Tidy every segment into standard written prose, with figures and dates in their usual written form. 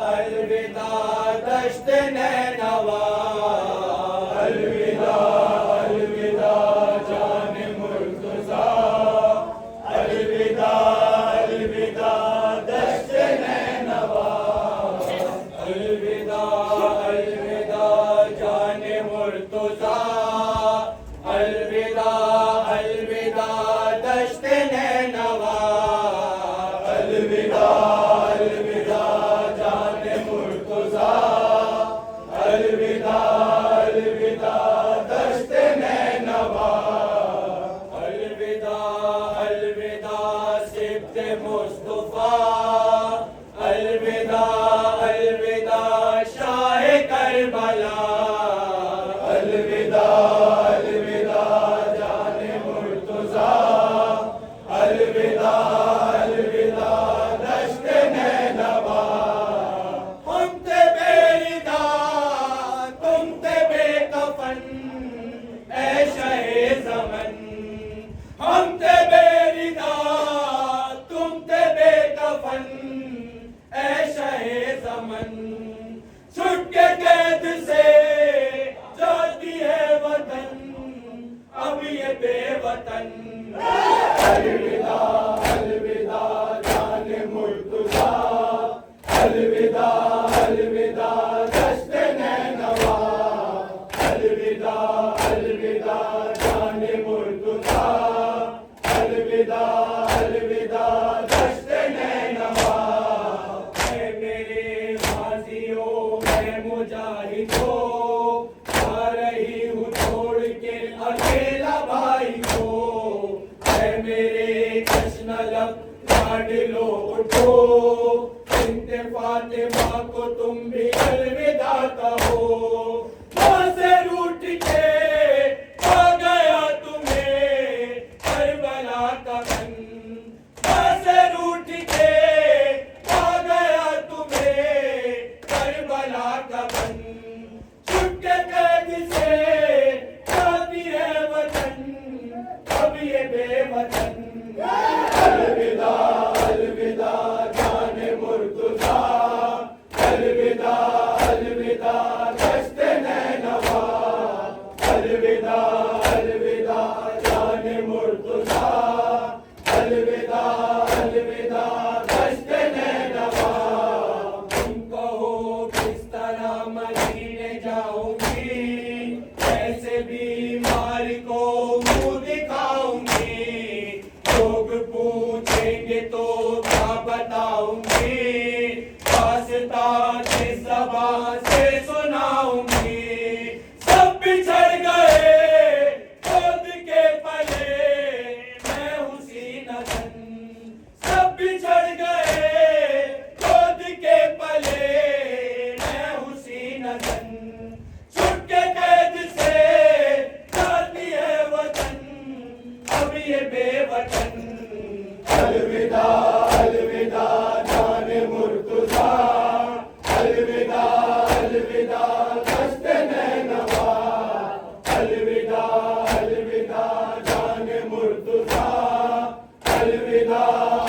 अलविदा दश्त नैनवा, अलविदा अलविदा जाने मुर्तज़ा, अलविदा अलविदा दश्त नैनवा, अलविदा अलविदा जाने मुर्तज़ा, अलविदा अलविदा दश्त नैनवा, अलविदा अलविदा जाने मुर्तज़ा, अलविदा अलविदा दश्त नैनवा, अलविदा अलविदा सिब्त मुस्तफा, अलविदा अलविदा शाह करबला, अलविदा अलविदा जाने मुर्तज़ा, अलविदा अलविदा दश्त नैनवा, हम थे बेरिदा तुम थे बेकफन ऐ शहे ज़मन, हम थे बेरिदा तुम थे बेकफन ऐ शहे ज़मन, छुट के कैद से जाती है वतन अब ये बेवतन, अलविदा अलविदा जाने मुर्तज़ा, अलविदा अलविदा दश्त नैनवा, अलविदा अलविदा जाने मुर्तज़ा, अलविदा अलविदा दश्त नैनवा, ऐ मेरे गाज़ियों मैं मुजाहिदों आ रही हूँ छोड़ के अकेला भाई को, ऐ मेरे जश्न लब लाड लो उठो, बिन्ते फातिमा को तुम भी अलविदा कहो, माँ से रूठ के आ गया तुम्हें करबला का मन, माँ से रूठ के आ गया तुम्हें करबला का मन, छुट के कैद से जाती है वतन अब ये बेवतन, अलविदा अलविदा जाने मुर्तज़ा, अलविदा अलविदा दश्त नैनवा, अलविदा अलविदा जाने मुर्तज़ा, अलविदा अलविदा दश्त नैनवा, तुम कहो किस तरह मदीने जाऊंगी, कैसे बीमार को मुंह दिखाऊंगी, लोग पूछेंगे तो क्या बताऊंगी, वास्ता किस ज़बान से सुनाऊंगी, सब बिछड़ गए खुद के पले मैं उसी नदन, सब बिछड़ गए खुद के पले मैं उसी नदन, छुट के कैद से जाती है वतन अब ये बेवतन, अलविदा अलविदा जाने मुर्तज़ा, अलविदा अलविदा दश्त नैनवा, अलविदा अलविदा जाने मुर्तज़ा, अलविदा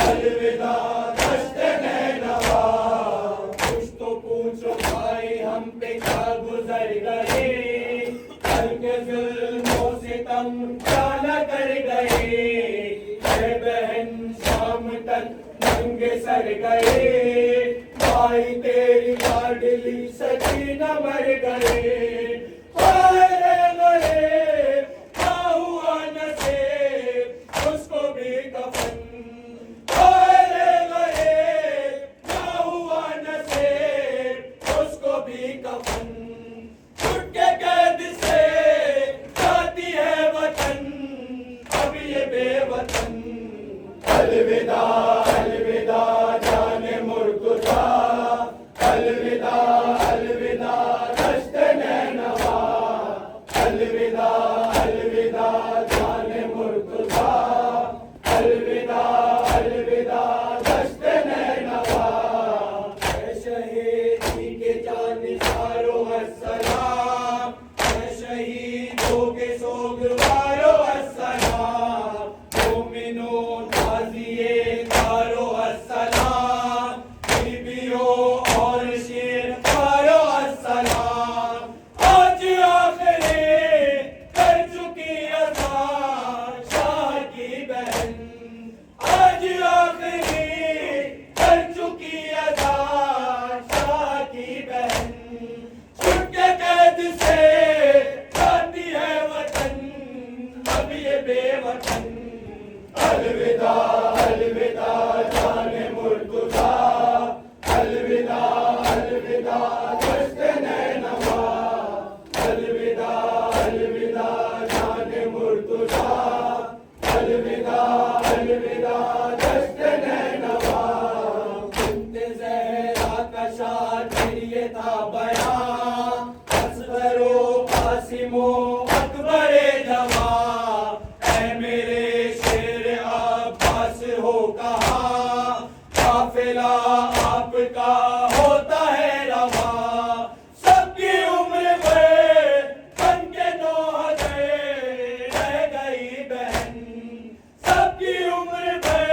अलविदा दश्त नैनवा, कुछ तो पूछो भाई हम पे क्या गुजर गए, कल के जुल्मों से तम क्या न कर गए, ये बहन शाम तक नंगे सर गए, भाई तेरी लाडली सकीना मर गए, हाय रे गए क्या हुआ नसीब उसको भी कफन, हाय रे गए क्या हुआ नसीब उसको भी कफन, छुट के कैद से जाती है वतन अब ये बेवतन, अलविदा अलविदा जाने मुर्तज़ा, अलविदा अलविदा दश्त नैनवा, अलविदा अलविदा जाने मुर्तज़ा, अलविदा अलविदा दश्त नैनवा, ऐ शहीदी के जानिसारो अस्सलाम, ऐ शहीदों के सोगवारो अस्सलाम, मोमिनो ताज़िए दारो अस्सलाम, बीबियों और अलविदा अलविदा दश्त नैनवा अलविदा अलविदा जाने मुर्तजा अलविदा अलविदा दश्त नैनवा बिन्ते ज़हरा का शार ये था बयां असगरो कासिमो अकबरे जवां ऐ मेरे शेर अब्बास हो कहाँ काफिला आपका होता है रवां सबकी उम्र भर बन के नौह गए रह गई बहन सबकी उम्र भर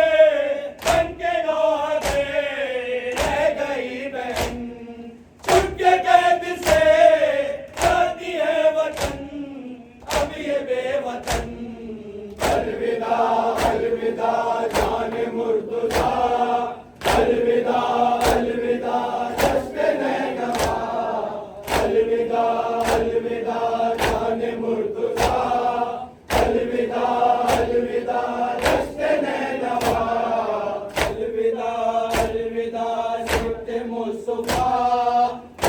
बन के नौह गए रह गई बहन चुपके कैद से जाती है वतन अब ये बेवतन अलविदा अलविदा जाने मुर्तजा अलविदा अलविदा दश्त नैनवा अलविदा अलविदा जाने मुर्तजा अलविदा अलविदा दश्त नैनवा अलविदा अलविदा सिफ्ते मुस्तफा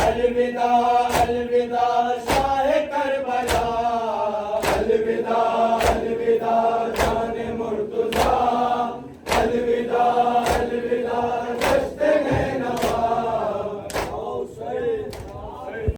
अलविदा